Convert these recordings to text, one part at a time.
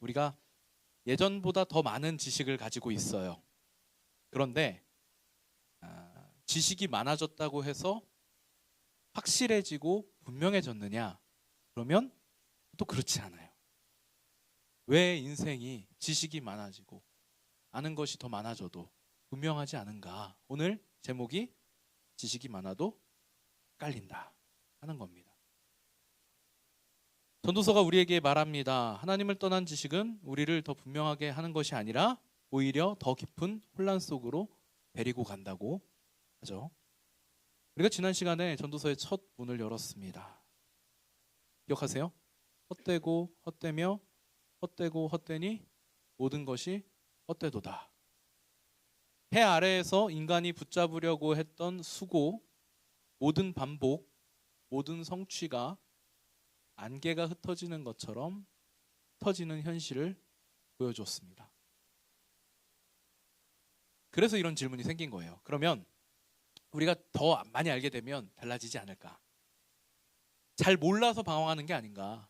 우리가 예전보다 더 많은 지식을 가지고 있어요. 그런데 지식이 많아졌다고 해서 확실해지고 분명해졌느냐? 그러면 또 그렇지 않아요. 왜 인생이 지식이 많아지고 아는 것이 더 많아져도 분명하지 않은가? 오늘 제목이 지식이 많아도 헷갈린다 하는 겁니다. 전도서가 우리에게 말합니다. 하나님을 떠난 지식은 우리를 더 분명하게 하는 것이 아니라 오히려 더 깊은 혼란 속으로 데리고 간다고 하죠. 우리가 지난 시간에 전도서의 첫 문을 열었습니다. 기억하세요? 헛되고 헛되며 헛되고 헛되니 모든 것이 헛되도다. 해 아래에서 인간이 붙잡으려고 했던 수고, 모든 반복, 모든 성취가 안개가 흩어지는 것처럼 흩어지는 현실을 보여줬습니다. 그래서 이런 질문이 생긴 거예요. 그러면 우리가 더 많이 알게 되면 달라지지 않을까? 잘 몰라서 방황하는 게 아닌가?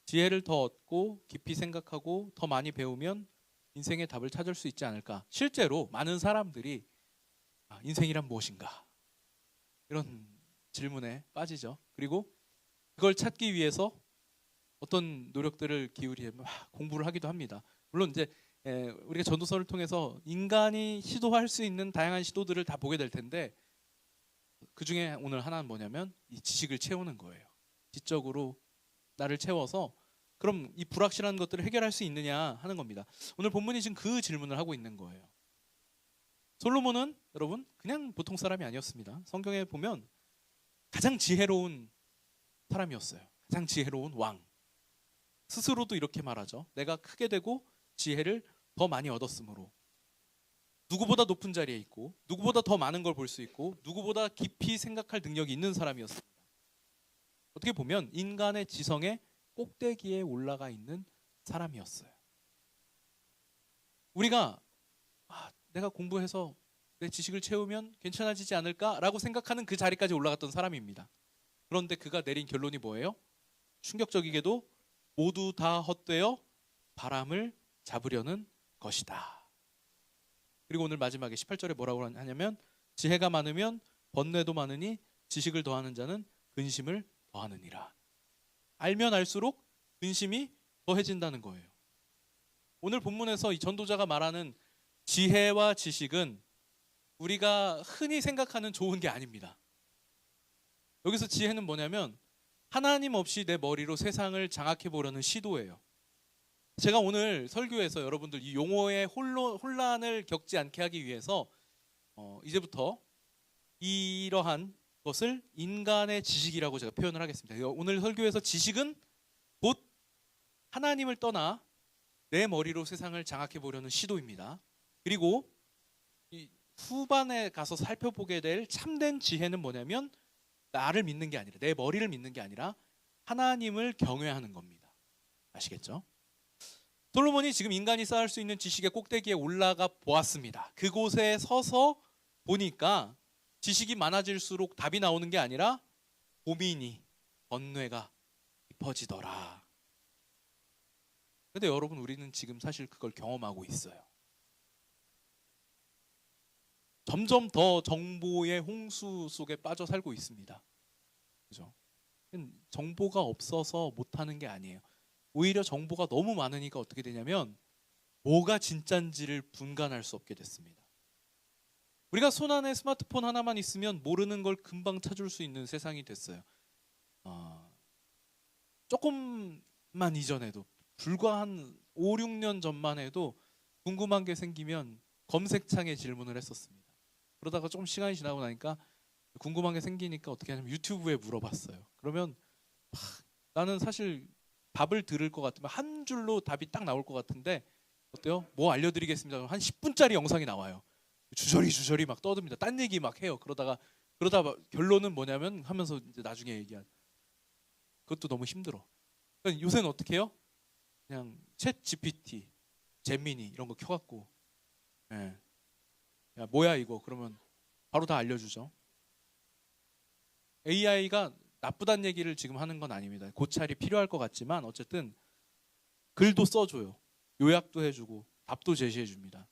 지혜를 더 얻고 깊이 생각하고 더 많이 배우면 인생의 답을 찾을 수 있지 않을까? 실제로 많은 사람들이 인생이란 무엇인가? 이런 질문에 빠지죠. 그리고 그걸 찾기 위해서 어떤 노력들을 기울이면 공부를 하기도 합니다. 물론 이제 우리가 전도서를 통해서 인간이 시도할 수 있는 다양한 시도들을 다 보게 될 텐데 그 중에 오늘 하나는 뭐냐면 이 지식을 채우는 거예요. 지적으로 나를 채워서 그럼 이 불확실한 것들을 해결할 수 있느냐 하는 겁니다. 오늘 본문이 지금 그 질문을 하고 있는 거예요. 솔로몬은 여러분 그냥 보통 사람이 아니었습니다. 성경에 보면 가장 지혜로운 사람이었어요. 가장 지혜로운 왕. 스스로도 이렇게 말하죠. 내가 크게 되고 지혜를 더 많이 얻었으므로 누구보다 높은 자리에 있고 누구보다 더 많은 걸 볼 수 있고 누구보다 깊이 생각할 능력이 있는 사람이었습니다. 어떻게 보면 인간의 지성의 꼭대기에 올라가 있는 사람이었어요. 우리가 내가 공부해서 내 지식을 채우면 괜찮아지지 않을까라고 생각하는 그 자리까지 올라갔던 사람입니다. 그런데 그가 내린 결론이 뭐예요? 충격적이게도 모두 다 헛되어 바람을 잡으려는 것이다. 그리고 오늘 마지막에 18절에 뭐라고 하냐면 지혜가 많으면 번뇌도 많으니 지식을 더하는 자는 근심을 더하느니라. 알면 알수록 근심이 더해진다는 거예요. 오늘 본문에서 이 전도자가 말하는 지혜와 지식은 우리가 흔히 생각하는 좋은 게 아닙니다. 여기서 지혜는 뭐냐면 하나님 없이 내 머리로 세상을 장악해 보려는 시도예요. 제가 오늘 설교에서 여러분들 이 용어의 혼란을 겪지 않게 하기 위해서 이제부터 이러한 것을 인간의 지식이라고 제가 표현을 하겠습니다. 오늘 설교에서 지식은 곧 하나님을 떠나 내 머리로 세상을 장악해 보려는 시도입니다. 그리고 이 후반에 가서 살펴보게 될 참된 지혜는 뭐냐면 나를 믿는 게 아니라 내 머리를 믿는 게 아니라 하나님을 경외하는 겁니다. 아시겠죠? 솔로몬이 지금 인간이 쌓을 수 있는 지식의 꼭대기에 올라가 보았습니다. 그곳에 서서 보니까 지식이 많아질수록 답이 나오는 게 아니라 고민이, 번뇌가 깊어지더라. 근데 여러분 우리는 지금 사실 그걸 경험하고 있어요. 점점 더 정보의 홍수 속에 빠져 살고 있습니다. 그죠? 정보가 없어서 못하는 게 아니에요. 오히려 정보가 너무 많으니까 어떻게 되냐면 뭐가 진짠지를 분간할 수 없게 됐습니다. 우리가 손안에 스마트폰 하나만 있으면 모르는 걸 금방 찾을 수 있는 세상이 됐어요. 조금만 이전에도 불과 한 5, 6년 전만 해도 궁금한 게 생기면 검색창에 질문을 했었습니다. 그러다가 좀 시간이 지나고 나니까 궁금한 게 생기니까 어떻게 하냐면 유튜브에 물어봤어요. 그러면 나는 사실 답을 들을 것 같으면 한 줄로 답이 딱 나올 것 같은데 어때요? 뭐 알려드리겠습니다. 한 10분짜리 영상이 나와요. 주저리 막 떠듭니다. 딴 얘기 막 해요. 그러다 결론은 뭐냐면 하면서 이제 나중에 얘기한 그것도 너무 힘들어. 그러니까 요새는 어떻게 해요? 그냥 챗 GPT, 제미니 이런 거 켜갖고 야 뭐야 이거 그러면 바로 다 알려주죠. AI가 나쁘다는 얘기를 지금 하는 건 아닙니다. 고찰이 필요할 것 같지만 어쨌든 글도 써줘요. 요약도 해주고 답도 제시해줍니다.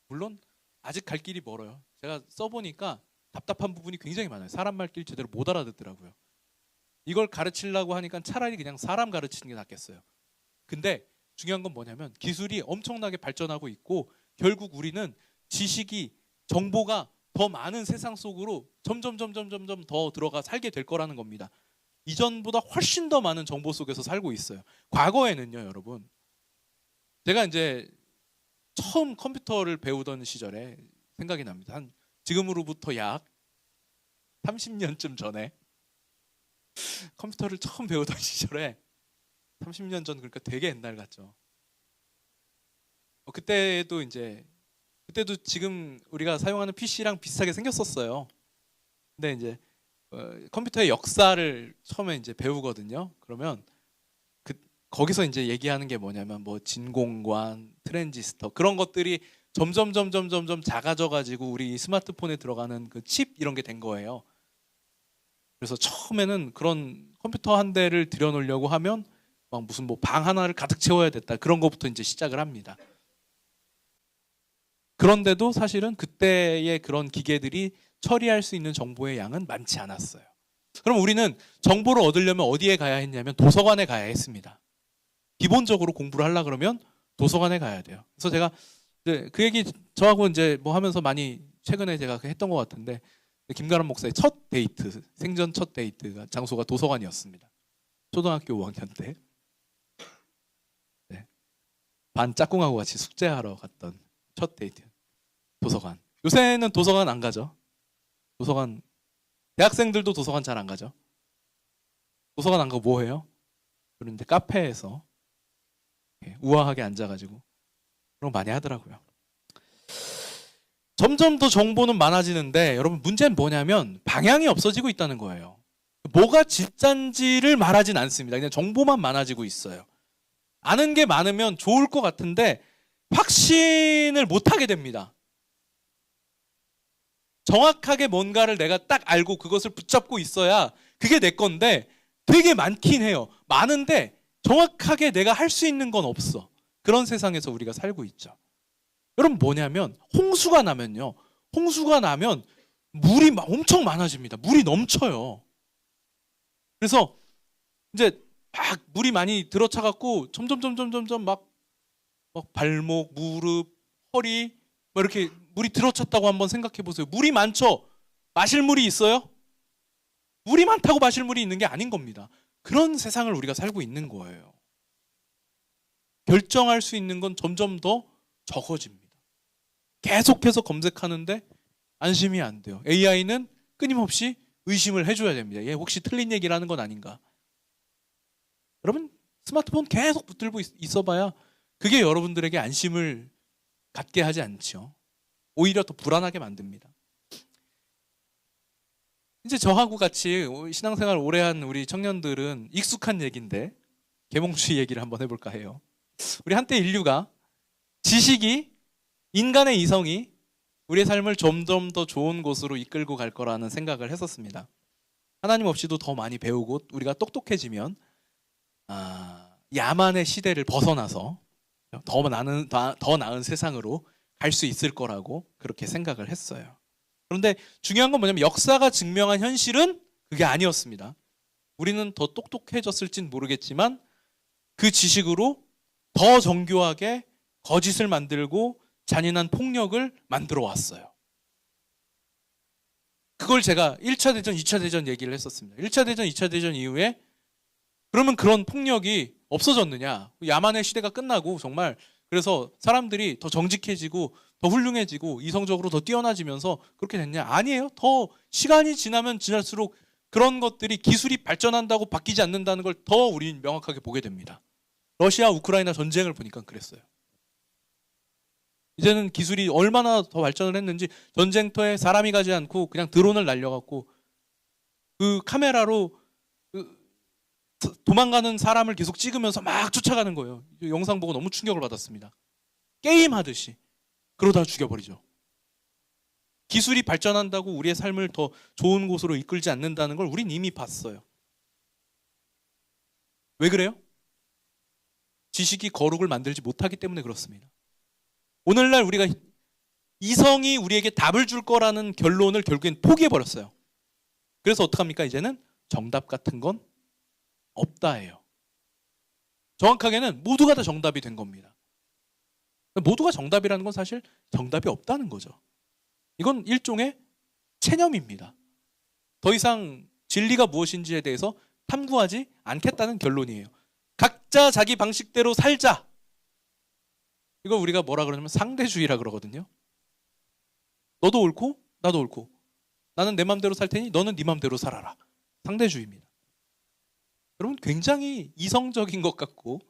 물론 아직 갈 길이 멀어요. 제가 써보니까 답답한 부분이 굉장히 많아요. 사람 말귀를 제대로 못 알아듣더라고요. 이걸 가르치려고 하니까 차라리 그냥 사람 가르치는 게 낫겠어요. 근데 중요한 건 뭐냐면 기술이 엄청나게 발전하고 있고 결국 우리는 지식이 정보가 더 많은 세상 속으로 점점 더 들어가 살게 될 거라는 겁니다. 이전보다 훨씬 더 많은 정보 속에서 살고 있어요. 과거에는요, 여러분. 제가 이제 처음 컴퓨터를 배우던 시절에 생각이 납니다. 한 지금으로부터 약 30년쯤 전에 컴퓨터를 처음 배우던 시절에 30년 전 그러니까 되게 옛날 같죠. 그때도 지금 우리가 사용하는 PC랑 비슷하게 생겼었어요. 근데 이제 컴퓨터의 역사를 처음에 이제 배우거든요. 그러면 거기서 이제 얘기하는 게 뭐냐면 뭐 진공관, 트랜지스터 그런 것들이 점점 작아져 가지고 우리 스마트폰에 들어가는 그 칩 이런 게 된 거예요. 그래서 처음에는 그런 컴퓨터 한 대를 들여놓으려고 하면 막 무슨 뭐 방 하나를 가득 채워야 됐다 그런 것부터 이제 시작을 합니다. 그런데도 사실은 그때의 그런 기계들이 처리할 수 있는 정보의 양은 많지 않았어요. 그럼 우리는 정보를 얻으려면 어디에 가야 했냐면 도서관에 가야 했습니다. 기본적으로 공부를 하려 그러면 도서관에 가야 돼요. 그래서 제가 이제 그 얘기 저하고 이제 뭐 하면서 많이 최근에 제가 했던 것 같은데 김가람 목사의 첫 데이트, 생전 첫 데이트가 장소가 도서관이었습니다. 초등학교 5학년 때. 네. 반 짝꿍하고 같이 숙제하러 갔던 첫 데이트. 도서관. 요새는 도서관 안 가죠. 도서관 대학생들도 도서관 잘 안 가죠. 도서관 안 가고 뭐 해요? 그런데 카페에서 우아하게 앉아가지고 그런 거 많이 하더라고요. 점점 더 정보는 많아지는데 여러분 문제는 뭐냐면 방향이 없어지고 있다는 거예요. 뭐가 진짠지를 말하진 않습니다. 그냥 정보만 많아지고 있어요. 아는 게 많으면 좋을 것 같은데 확신을 못하게 됩니다. 정확하게 뭔가를 내가 딱 알고 그것을 붙잡고 있어야 그게 내 건데 되게 많긴 해요. 많은데 정확하게 내가 할 수 있는 건 없어. 그런 세상에서 우리가 살고 있죠. 여러분 뭐냐면 홍수가 나면 물이 엄청 많아집니다. 물이 넘쳐요. 그래서 이제 막 물이 많이 들어차갖고 점점 막 발목, 무릎, 허리 뭐 이렇게 물이 들어찼다고 한번 생각해 보세요. 물이 많죠? 마실 물이 있어요? 물이 많다고 마실 물이 있는 게 아닌 겁니다. 그런 세상을 우리가 살고 있는 거예요. 결정할 수 있는 건 점점 더 적어집니다. 계속해서 검색하는데 안심이 안 돼요. AI는 끊임없이 의심을 해줘야 됩니다. 얘 혹시 틀린 얘기를 하는 건 아닌가? 여러분 스마트폰 계속 붙들고 있어봐야 그게 여러분들에게 안심을 갖게 하지 않죠. 오히려 더 불안하게 만듭니다. 이제 저하고 같이 신앙생활 오래 한 우리 청년들은 익숙한 얘기인데 계몽주의 얘기를 한번 해볼까 해요. 우리 한때 인류가 지식이 인간의 이성이 우리의 삶을 점점 더 좋은 곳으로 이끌고 갈 거라는 생각을 했었습니다. 하나님 없이도 더 많이 배우고 우리가 똑똑해지면 야만의 시대를 벗어나서 더 나은 세상으로 갈 수 있을 거라고 그렇게 생각을 했어요. 그런데 중요한 건 뭐냐면 역사가 증명한 현실은 그게 아니었습니다. 우리는 더 똑똑해졌을진 모르겠지만 그 지식으로 더 정교하게 거짓을 만들고 잔인한 폭력을 만들어 왔어요. 그걸 제가 1차 대전, 2차 대전 얘기를 했었습니다. 1차 대전, 2차 대전 이후에 그러면 그런 폭력이 없어졌느냐? 야만의 시대가 끝나고 정말 그래서 사람들이 더 정직해지고 더 훌륭해지고 이성적으로 더 뛰어나지면서 그렇게 됐냐? 아니에요. 더 시간이 지나면 지날수록 그런 것들이 기술이 발전한다고 바뀌지 않는다는 걸 더 우리는 명확하게 보게 됩니다. 러시아 우크라이나 전쟁을 보니까 그랬어요. 이제는 기술이 얼마나 더 발전을 했는지 전쟁터에 사람이 가지 않고 그냥 드론을 날려갖고 그 카메라로 도망가는 사람을 계속 찍으면서 막 쫓아가는 거예요. 영상 보고 너무 충격을 받았습니다. 게임 하듯이. 그러다 죽여버리죠. 기술이 발전한다고 우리의 삶을 더 좋은 곳으로 이끌지 않는다는 걸 우린 이미 봤어요. 왜 그래요? 지식이 거룩을 만들지 못하기 때문에 그렇습니다. 오늘날 우리가 이성이 우리에게 답을 줄 거라는 결론을 결국엔 포기해버렸어요. 그래서 어떡합니까? 이제는 정답 같은 건 없다예요. 정확하게는 모두가 다 정답이 된 겁니다. 모두가 정답이라는 건 사실 정답이 없다는 거죠. 이건 일종의 체념입니다. 더 이상 진리가 무엇인지에 대해서 탐구하지 않겠다는 결론이에요. 각자 자기 방식대로 살자. 이걸 우리가 뭐라 그러냐면 상대주의라 그러거든요. 너도 옳고 나도 옳고 나는 내 맘대로 살 테니 너는 네 맘대로 살아라. 상대주의입니다. 여러분 굉장히 이성적인 것 같고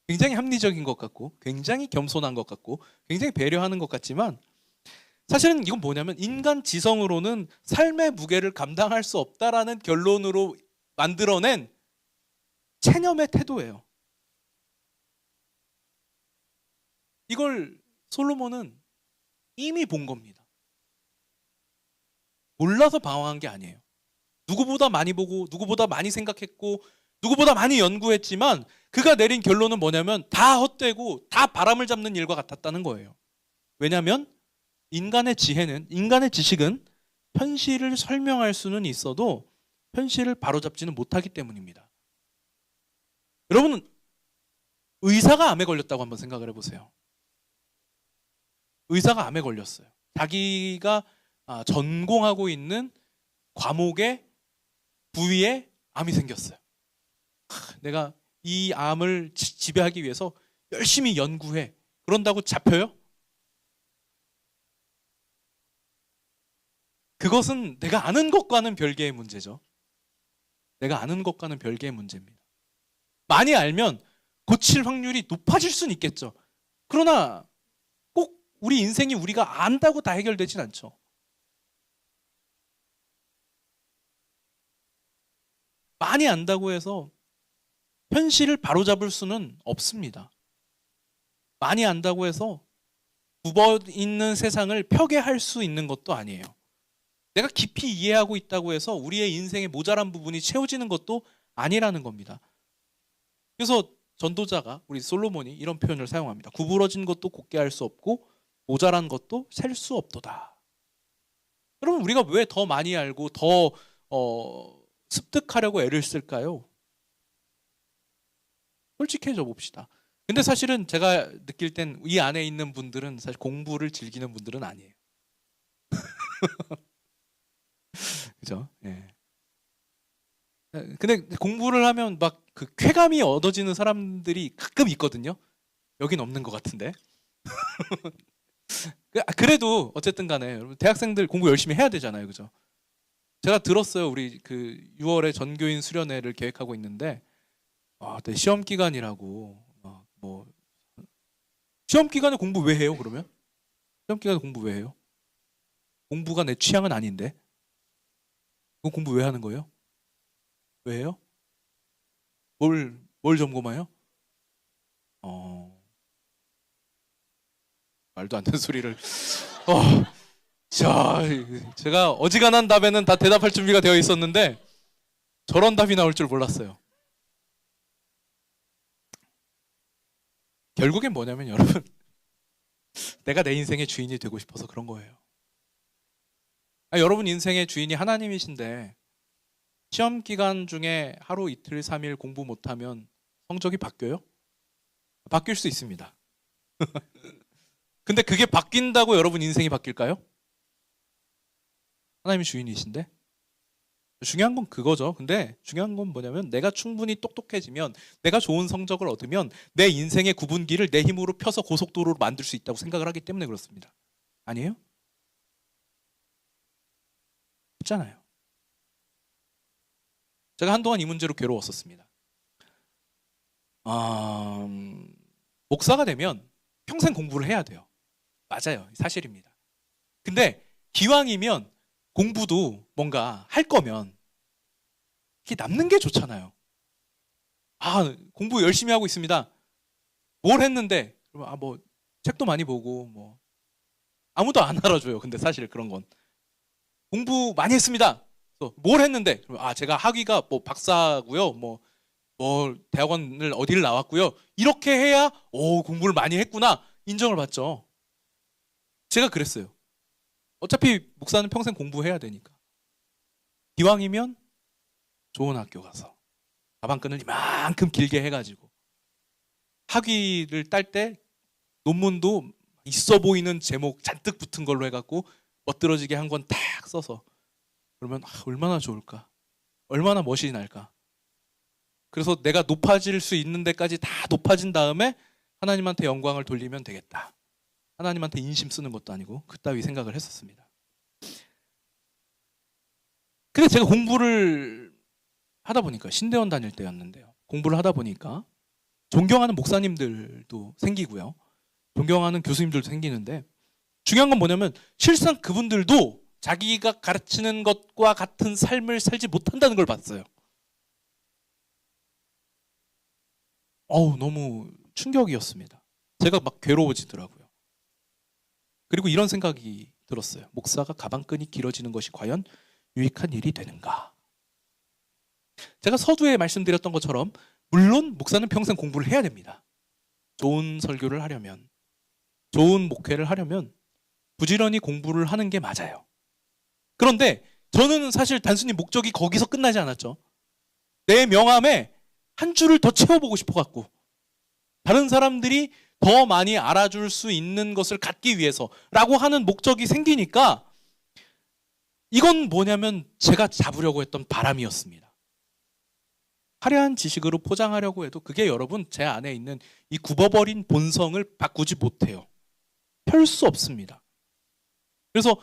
굉장히 합리적인 것 같고 굉장히 겸손한 것 같고 굉장히 배려하는 것 같지만 사실은 이건 뭐냐면 인간 지성으로는 삶의 무게를 감당할 수 없다라는 결론으로 만들어낸 체념의 태도예요. 이걸 솔로몬은 이미 본 겁니다. 몰라서 방황한 게 아니에요. 누구보다 많이 보고 누구보다 많이 생각했고 누구보다 많이 연구했지만 그가 내린 결론은 뭐냐면 다 헛되고 다 바람을 잡는 일과 같았다는 거예요. 왜냐하면 인간의 지혜는, 인간의 지식은 현실을 설명할 수는 있어도 현실을 바로잡지는 못하기 때문입니다. 여러분 의사가 암에 걸렸다고 한번 생각을 해보세요. 의사가 암에 걸렸어요. 자기가 전공하고 있는 과목의 부위에 암이 생겼어요. 내가 이 암을 지배하기 위해서 열심히 연구해. 그런다고 잡혀요? 그것은 내가 아는 것과는 별개의 문제죠. 내가 아는 것과는 별개의 문제입니다. 많이 알면 고칠 확률이 높아질 수는 있겠죠. 그러나 꼭 우리 인생이 우리가 안다고 다 해결되진 않죠. 많이 안다고 해서 현실을 바로잡을 수는 없습니다. 많이 안다고 해서 굽어 있는 세상을 펴게 할 수 있는 것도 아니에요. 내가 깊이 이해하고 있다고 해서 우리의 인생의 모자란 부분이 채워지는 것도 아니라는 겁니다. 그래서 전도자가 우리 솔로몬이 이런 표현을 사용합니다. 구부러진 것도 곱게 할 수 없고 모자란 것도 셀 수 없도다. 여러분 우리가 왜 더 많이 알고 더 습득하려고 애를 쓸까요? 솔직해져 봅시다. 근데 사실은 제가 느낄 땐 이 안에 있는 분들은 사실 공부를 즐기는 분들은 아니에요. 그죠? 예. 근데 공부를 하면 막 그 쾌감이 얻어지는 사람들이 가끔 있거든요. 여긴 없는 것 같은데. 그래도 어쨌든 간에 여러분 대학생들 공부 열심히 해야 되잖아요. 그죠? 제가 들었어요. 우리 그 6월에 전교인 수련회를 계획하고 있는데 시험 기간이라고 뭐 시험 기간에 공부 왜 해요? 그러면 시험 기간에 공부 왜 해요? 공부가 내 취향은 아닌데 그럼 공부 왜 하는 거예요? 왜 해요? 뭘 점검해요? 말도 안 되는 소리를. 자, 제가 어지간한 답에는 다 대답할 준비가 되어 있었는데 저런 답이 나올 줄 몰랐어요. 결국엔 뭐냐면 여러분 내가 내 인생의 주인이 되고 싶어서 그런 거예요. 여러분 인생의 주인이 하나님이신데 시험 기간 중에 하루 이틀 3일 공부 못하면 성적이 바뀌어요? 바뀔 수 있습니다. 근데 그게 바뀐다고 여러분 인생이 바뀔까요? 하나님이 주인이신데? 중요한 건 그거죠. 근데 중요한 건 뭐냐면 내가 충분히 똑똑해지면 내가 좋은 성적을 얻으면 내 인생의 구분기를 내 힘으로 펴서 고속도로로 만들 수 있다고 생각을 하기 때문에 그렇습니다. 아니에요? 없잖아요. 제가 한동안 이 문제로 괴로웠었습니다. 목사가 되면 평생 공부를 해야 돼요. 맞아요. 사실입니다. 근데 기왕이면 공부도 뭔가 할 거면 이게 남는 게 좋잖아요. 공부 열심히 하고 있습니다. 뭘 했는데? 그러면 뭐 책도 많이 보고 뭐 아무도 안 알아줘요. 근데 사실 그런 건 공부 많이 했습니다. 뭘 했는데? 제가 학위가 뭐 박사고요. 뭐 뭐 대학원을 어디를 나왔고요. 이렇게 해야 공부를 많이 했구나 인정을 받죠. 제가 그랬어요. 어차피 목사는 평생 공부해야 되니까. 기왕이면 좋은 학교 가서 가방끈을 이만큼 길게 해가지고 학위를 딸 때 논문도 있어 보이는 제목 잔뜩 붙은 걸로 해갖고 멋들어지게 한 권 탁 써서 그러면 얼마나 좋을까? 얼마나 멋이 날까? 그래서 내가 높아질 수 있는 데까지 다 높아진 다음에 하나님한테 영광을 돌리면 되겠다. 하나님한테 인심 쓰는 것도 아니고 그따위 생각을 했었습니다. 근데 제가 공부를 하다 보니까 신대원 다닐 때였는데요. 공부를 하다 보니까 존경하는 목사님들도 생기고요. 존경하는 교수님들도 생기는데 중요한 건 뭐냐면 실상 그분들도 자기가 가르치는 것과 같은 삶을 살지 못한다는 걸 봤어요. 너무 충격이었습니다. 제가 막 괴로워지더라고요. 그리고 이런 생각이 들었어요. 목사가 가방끈이 길어지는 것이 과연 유익한 일이 되는가? 제가 서두에 말씀드렸던 것처럼 물론 목사는 평생 공부를 해야 됩니다. 좋은 설교를 하려면, 좋은 목회를 하려면 부지런히 공부를 하는 게 맞아요. 그런데 저는 사실 단순히 목적이 거기서 끝나지 않았죠. 내 명함에 한 줄을 더 채워보고 싶어갖고 다른 사람들이 더 많이 알아줄 수 있는 것을 갖기 위해서라고 하는 목적이 생기니까 이건 뭐냐면 제가 잡으려고 했던 바람이었습니다. 화려한 지식으로 포장하려고 해도 그게 여러분 제 안에 있는 이 굽어버린 본성을 바꾸지 못해요. 펼 수 없습니다. 그래서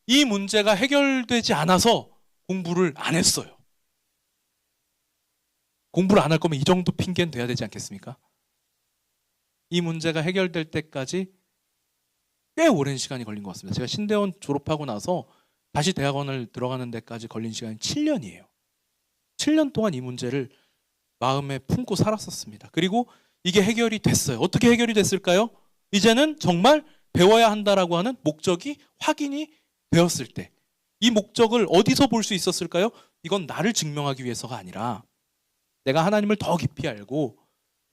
이 문제가 해결되지 않아서 공부를 안 했어요. 공부를 안 할 거면 이 정도 핑계는 돼야 되지 않겠습니까? 이 문제가 해결될 때까지 꽤 오랜 시간이 걸린 것 같습니다. 제가 신대원 졸업하고 나서 다시 대학원을 들어가는 데까지 걸린 시간이 7년이에요. 7년 동안 이 문제를 마음에 품고 살았었습니다. 그리고 이게 해결이 됐어요. 어떻게 해결이 됐을까요? 이제는 정말 배워야 한다라고 하는 목적이 확인이 되었을 때 이 목적을 어디서 볼 수 있었을까요? 이건 나를 증명하기 위해서가 아니라 내가 하나님을 더 깊이 알고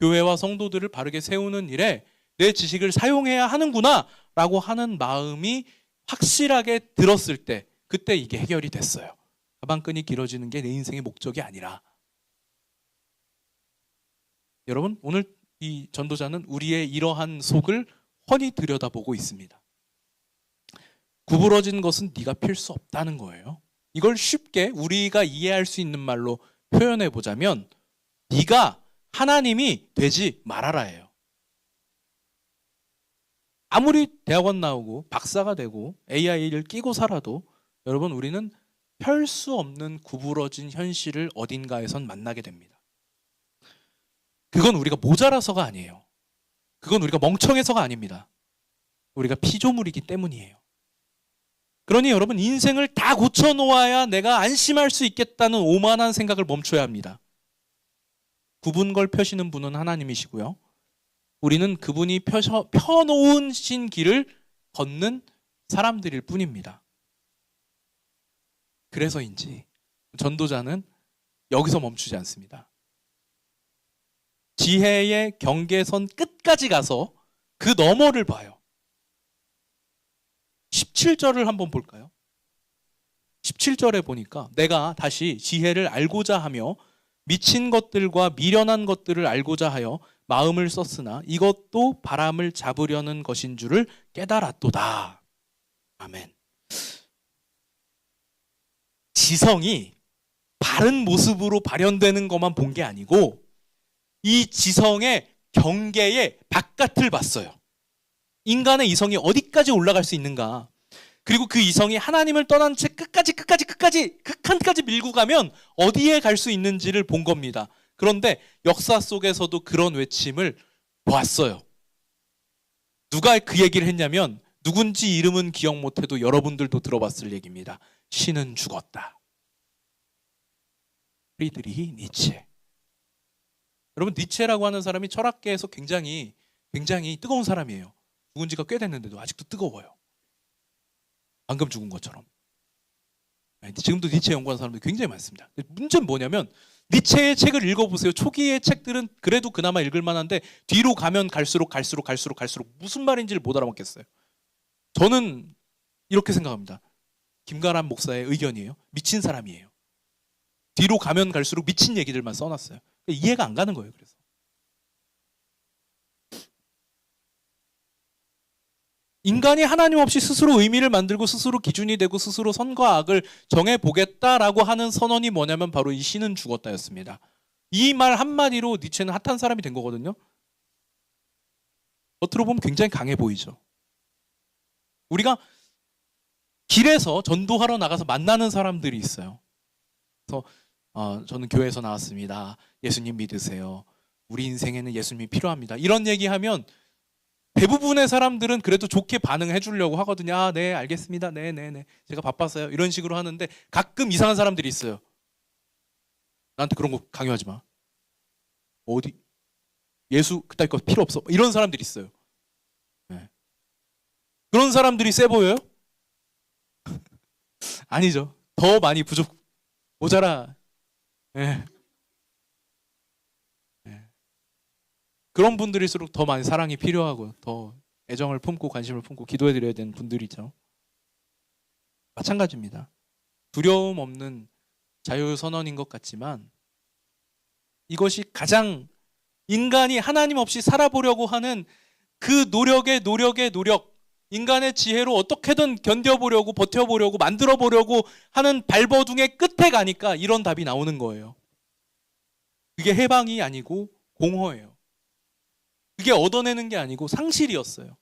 교회와 성도들을 바르게 세우는 일에 내 지식을 사용해야 하는구나 라고 하는 마음이 확실하게 들었을 때 그때 이게 해결이 됐어요. 가방끈이 길어지는 게 내 인생의 목적이 아니라 여러분 오늘 이 전도자는 우리의 이러한 속을 훤히 들여다보고 있습니다. 구부러진 것은 네가 필 수 없다는 거예요. 이걸 쉽게 우리가 이해할 수 있는 말로 표현해 보자면 네가 하나님이 되지 말아라예요. 아무리 대학원 나오고 박사가 되고 AI를 끼고 살아도 여러분 우리는 펼 수 없는 구부러진 현실을 어딘가에선 만나게 됩니다. 그건 우리가 모자라서가 아니에요. 그건 우리가 멍청해서가 아닙니다. 우리가 피조물이기 때문이에요. 그러니 여러분 인생을 다 고쳐놓아야 내가 안심할 수 있겠다는 오만한 생각을 멈춰야 합니다. 굽은 펴시는 분은 하나님이시고요. 우리는 그분이 펴놓으신 길을 걷는 사람들일 뿐입니다. 그래서인지 전도자는 여기서 멈추지 않습니다. 지혜의 경계선 끝까지 가서 그 너머를 봐요. 17절을 한번 볼까요? 17절에 보니까 내가 다시 지혜를 알고자 하며 미친 것들과 미련한 것들을 알고자 하여 마음을 썼으나 이것도 바람을 잡으려는 것인 줄을 깨달았도다. 아멘. 지성이 바른 모습으로 발현되는 것만 본 게 아니고 이 지성의 경계의 바깥을 봤어요. 인간의 이성이 어디까지 올라갈 수 있는가. 그리고 그 이성이 하나님을 떠난 채 끝까지 극한까지 밀고 가면 어디에 갈 수 있는지를 본 겁니다. 그런데 역사 속에서도 그런 외침을 보았어요. 누가 그 얘기를 했냐면 누군지 이름은 기억 못해도 여러분들도 들어봤을 얘기입니다. 신은 죽었다. 프리드리히 니체. 여러분 니체라고 하는 사람이 철학계에서 굉장히 뜨거운 사람이에요. 죽은 지가 꽤 됐는데도 아직도 뜨거워요. 방금 죽은 것처럼. 지금도 니체 연구하는 사람들이 굉장히 많습니다. 문제는 뭐냐면 니체의 책을 읽어보세요. 초기의 책들은 그래도 그나마 읽을 만한데 뒤로 가면 갈수록 무슨 말인지를 못 알아먹겠어요. 저는 이렇게 생각합니다. 김가람 목사의 의견이에요. 미친 사람이에요. 뒤로 가면 갈수록 미친 얘기들만 써놨어요. 이해가 안 가는 거예요. 그래서 인간이 하나님 없이 스스로 의미를 만들고 스스로 기준이 되고 스스로 선과 악을 정해보겠다라고 하는 선언이 뭐냐면 바로 이 신은 죽었다였습니다. 이 말 한마디로 니체는 핫한 사람이 된 거거든요. 겉으로 보면 굉장히 강해 보이죠. 우리가 길에서 전도하러 나가서 만나는 사람들이 있어요. 그래서 저는 교회에서 나왔습니다. 예수님 믿으세요. 우리 인생에는 예수님이 필요합니다. 이런 얘기하면 대부분의 사람들은 그래도 좋게 반응해 주려고 하거든요. 아, 네, 알겠습니다. 네. 제가 바빴어요. 이런 식으로 하는데 가끔 이상한 사람들이 있어요. 나한테 그런 거 강요하지 마. 어디? 예수 그따위 거 필요 없어. 이런 사람들이 있어요. 네. 그런 사람들이 세 보여요? 아니죠. 더 많이 모자라. 네. 그런 분들일수록 더 많이 사랑이 필요하고 더 애정을 품고 관심을 품고 기도해드려야 되는 분들이죠. 마찬가지입니다. 두려움 없는 자유선언인 것 같지만 이것이 가장 인간이 하나님 없이 살아보려고 하는 그 노력, 인간의 지혜로 어떻게든 견뎌보려고 버텨보려고 만들어보려고 하는 발버둥의 끝에 가니까 이런 답이 나오는 거예요. 그게 해방이 아니고 공허예요. 그게 얻어내는 게 아니고 상실이었어요.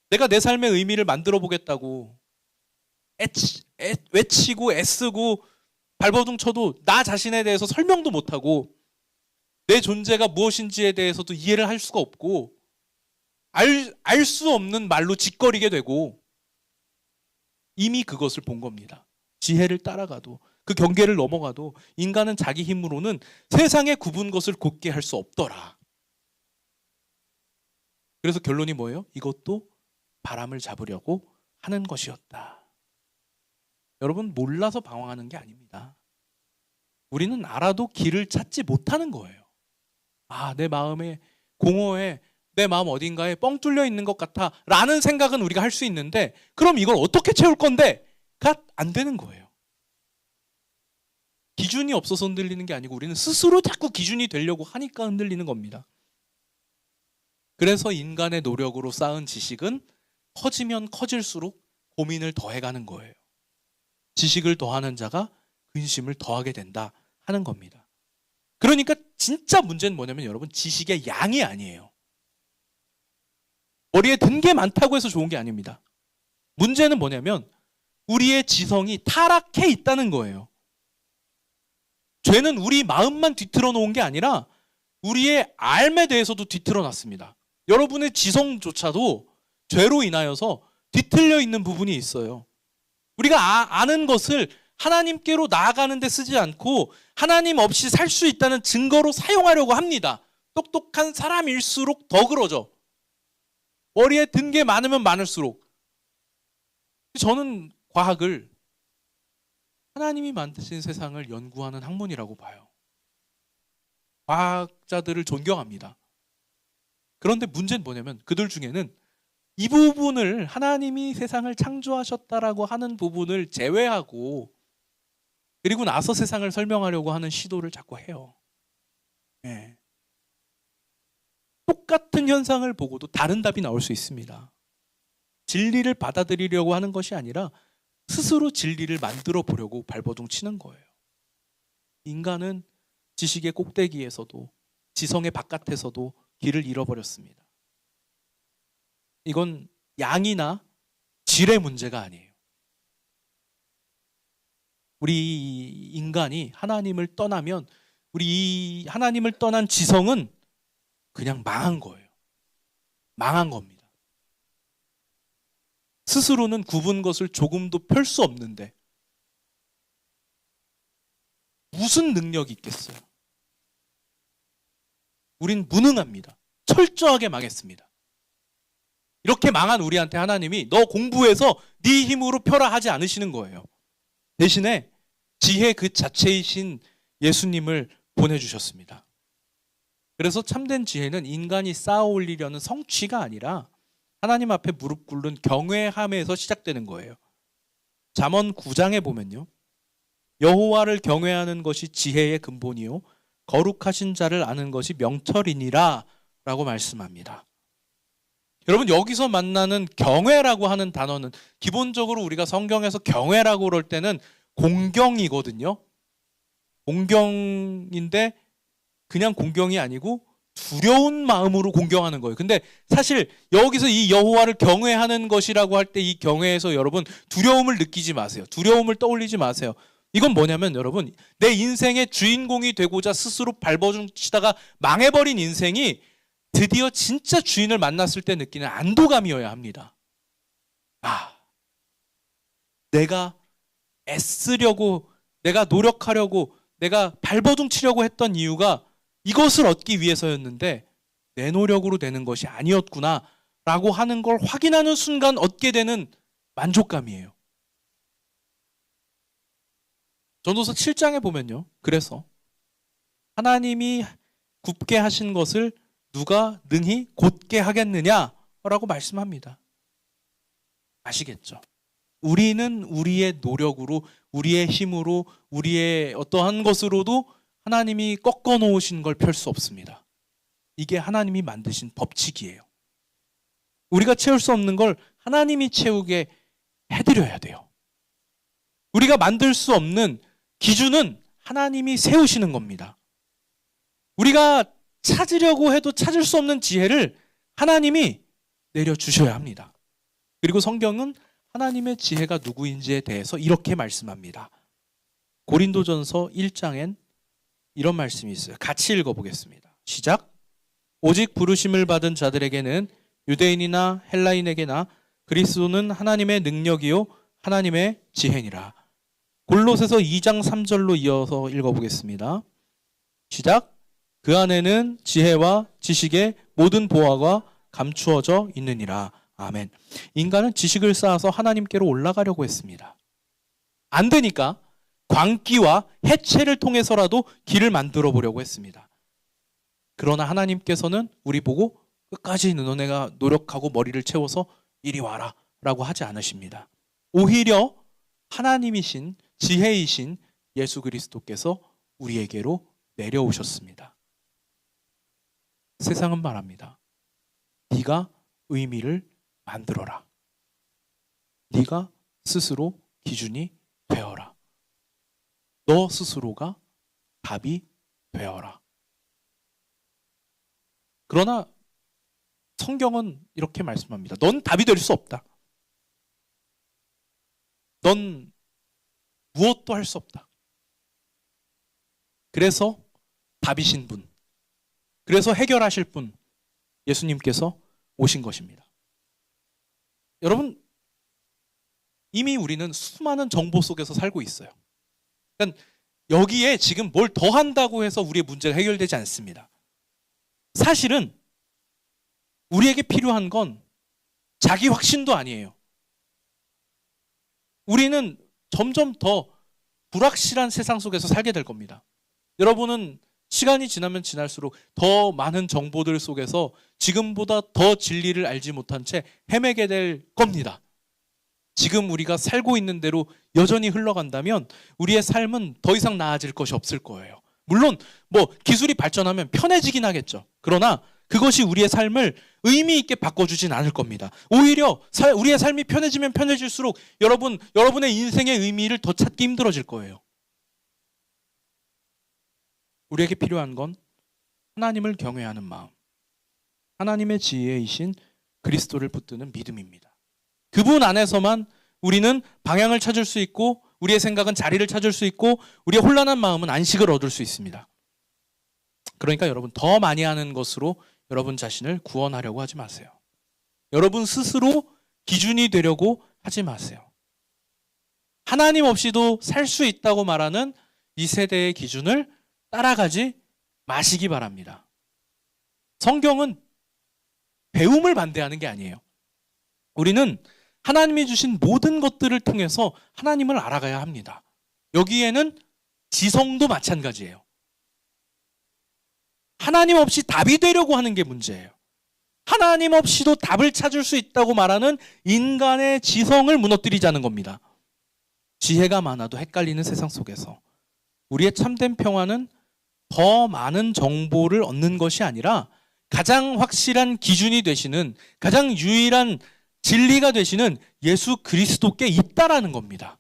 내가 내 삶의 의미를 만들어 보겠다고 외치고 애쓰고 발버둥 쳐도 나 자신에 대해서 설명도 못하고 내 존재가 무엇인지에 대해서도 이해를 할 수가 없고 알 수 없는 말로 짓거리게 되고 이미 그것을 본 겁니다. 지혜를 따라가도 그 경계를 넘어가도 인간은 자기 힘으로는 세상에 굽은 것을 곧게 할 수 없더라. 그래서 결론이 뭐예요? 이것도 바람을 잡으려고 하는 것이었다. 여러분, 몰라서 방황하는 게 아닙니다. 우리는 알아도 길을 찾지 못하는 거예요. 아, 내 마음에 공허해, 내 마음 어딘가에 뻥 뚫려 있는 것 같아 라는 생각은 우리가 할 수 있는데 그럼 이걸 어떻게 채울 건데? 가 안 되는 거예요. 기준이 없어서 흔들리는 게 아니고 우리는 스스로 자꾸 기준이 되려고 하니까 흔들리는 겁니다. 그래서 인간의 노력으로 쌓은 지식은 커지면 커질수록 고민을 더해가는 거예요. 지식을 더하는 자가 근심을 더하게 된다 하는 겁니다. 그러니까 진짜 문제는 뭐냐면 여러분, 지식의 양이 아니에요. 머리에 든 게 많다고 해서 좋은 게 아닙니다. 문제는 뭐냐면 우리의 지성이 타락해 있다는 거예요. 죄는 우리 마음만 뒤틀어 놓은 게 아니라 우리의 삶에 대해서도 뒤틀어 놨습니다. 여러분의 지성조차도 죄로 인하여서 뒤틀려 있는 부분이 있어요. 우리가 아는 것을 하나님께로 나아가는 데 쓰지 않고 하나님 없이 살 수 있다는 증거로 사용하려고 합니다. 똑똑한 사람일수록 더 그러죠. 머리에 든 게 많으면 많을수록. 저는 과학을 하나님이 만드신 세상을 연구하는 학문이라고 봐요. 과학자들을 존경합니다. 그런데 문제는 뭐냐면 그들 중에는 이 부분을 하나님이 세상을 창조하셨다라고 하는 부분을 제외하고 그리고 나서 세상을 설명하려고 하는 시도를 자꾸 해요. 네. 똑같은 현상을 보고도 다른 답이 나올 수 있습니다. 진리를 받아들이려고 하는 것이 아니라 스스로 진리를 만들어 보려고 발버둥 치는 거예요. 인간은 지식의 꼭대기에서도 지성의 바깥에서도 길을 잃어버렸습니다. 이건 양이나 질의 문제가 아니에요. 우리 인간이 하나님을 떠나면 우리 하나님을 떠난 지성은 그냥 망한 거예요. 망한 겁니다. 스스로는 굽은 것을 조금도 펼 수 없는데 무슨 능력이 있겠어요? 우린 무능합니다. 철저하게 망했습니다. 이렇게 망한 우리한테 하나님이 너 공부해서 네 힘으로 펴라 하지 않으시는 거예요. 대신에 지혜 그 자체이신 예수님을 보내주셨습니다. 그래서 참된 지혜는 인간이 쌓아 올리려는 성취가 아니라 하나님 앞에 무릎 꿇는 경외함에서 시작되는 거예요. 잠언 9장에 보면요, 여호와를 경외하는 것이 지혜의 근본이요 거룩하신 자를 아는 것이 명철이니라 라고 말씀합니다. 여러분, 여기서 만나는 경외라고 하는 단어는 기본적으로 우리가 성경에서 경외라고 그럴 때는 공경이거든요. 공경인데 그냥 공경이 아니고 두려운 마음으로 공경하는 거예요. 근데 사실 여기서 이 여호와를 경외하는 것이라고 할 때 이 경외에서 여러분 두려움을 느끼지 마세요. 두려움을 떠올리지 마세요. 이건 뭐냐면 여러분, 내 인생의 주인공이 되고자 스스로 발버둥치다가 망해버린 인생이 드디어 진짜 주인을 만났을 때 느끼는 안도감이어야 합니다. 아, 내가 애쓰려고, 내가 노력하려고, 내가 발버둥치려고 했던 이유가 이것을 얻기 위해서였는데 내 노력으로 되는 것이 아니었구나 라고 하는 걸 확인하는 순간 얻게 되는 만족감이에요. 전도서 7장에 보면요, 그래서 하나님이 굽게 하신 것을 누가 능히 곧게 하겠느냐라고 말씀합니다. 아시겠죠? 우리는 우리의 노력으로, 우리의 힘으로, 우리의 어떠한 것으로도 하나님이 꺾어 놓으신 걸 펼 수 없습니다. 이게 하나님이 만드신 법칙이에요. 우리가 채울 수 없는 걸 하나님이 채우게 해드려야 돼요. 우리가 만들 수 없는 기준은 하나님이 세우시는 겁니다. 우리가 찾으려고 해도 찾을 수 없는 지혜를 하나님이 내려주셔야 합니다. 그리고 성경은 하나님의 지혜가 누구인지에 대해서 이렇게 말씀합니다. 고린도전서 1장엔 이런 말씀이 있어요. 같이 읽어보겠습니다. 시작. 오직 부르심을 받은 자들에게는 유대인이나 헬라인에게나 그리스도는 하나님의 능력이요 하나님의 지혜니라. 골로새서 2장 3절로 이어서 읽어보겠습니다. 시작. 그 안에는 지혜와 지식의 모든 보화가 감추어져 있느니라. 아멘. 인간은 지식을 쌓아서 하나님께로 올라가려고 했습니다. 안 되니까 광기와 해체를 통해서라도 길을 만들어 보려고 했습니다. 그러나 하나님께서는 우리 보고 끝까지 너네가 노력하고 머리를 채워서 이리 와라 라고 하지 않으십니다. 오히려 하나님이신 지혜이신 예수 그리스도께서 우리에게로 내려오셨습니다. 세상은 말합니다. 네가 의미를 만들어라. 네가 스스로 기준이 되어라. 너 스스로가 답이 되어라. 그러나 성경은 이렇게 말씀합니다. 넌 답이 될 수 없다. 넌 무엇도 할 수 없다. 그래서 답이신 분, 그래서 해결하실 분, 예수님께서 오신 것입니다. 여러분, 이미 우리는 수많은 정보 속에서 살고 있어요. 그러니까 여기에 지금 뭘 더 한다고 해서 우리의 문제가 해결되지 않습니다. 사실은 우리에게 필요한 건 자기 확신도 아니에요. 우리는 점점 더 불확실한 세상 속에서 살게 될 겁니다. 여러분은 시간이 지나면 지날수록 더 많은 정보들 속에서 지금보다 더 진리를 알지 못한 채 헤매게 될 겁니다. 지금 우리가 살고 있는 대로 여전히 흘러간다면 우리의 삶은 더 이상 나아질 것이 없을 거예요. 물론 기술이 발전하면 편해지긴 하겠죠. 그러나 그것이 우리의 삶을 의미 있게 바꿔주진 않을 겁니다. 오히려 우리의 삶이 편해지면 편해질수록 여러분의 인생의 의미를 더 찾기 힘들어질 거예요. 우리에게 필요한 건 하나님을 경외하는 마음, 하나님의 지혜이신 그리스도를 붙드는 믿음입니다. 그분 안에서만 우리는 방향을 찾을 수 있고, 우리의 생각은 자리를 찾을 수 있고, 우리의 혼란한 마음은 안식을 얻을 수 있습니다. 그러니까 여러분, 더 많이 하는 것으로 여러분 자신을 구원하려고 하지 마세요. 여러분 스스로 기준이 되려고 하지 마세요. 하나님 없이도 살 수 있다고 말하는 이 세대의 기준을 따라가지 마시기 바랍니다. 성경은 배움을 반대하는 게 아니에요. 우리는 하나님이 주신 모든 것들을 통해서 하나님을 알아가야 합니다. 여기에는 지성도 마찬가지예요. 하나님 없이 답이 되려고 하는 게 문제예요. 하나님 없이도 답을 찾을 수 있다고 말하는 인간의 지성을 무너뜨리자는 겁니다. 지혜가 많아도 헷갈리는 세상 속에서 우리의 참된 평화는 더 많은 정보를 얻는 것이 아니라 가장 확실한 기준이 되시는, 가장 유일한 진리가 되시는 예수 그리스도께 있다라는 겁니다.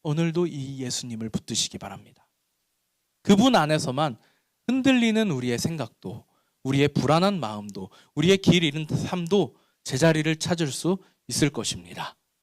오늘도 이 예수님을 붙드시기 바랍니다. 그분 안에서만 흔들리는 우리의 생각도, 우리의 불안한 마음도, 우리의 길 잃은 삶도 제자리를 찾을 수 있을 것입니다.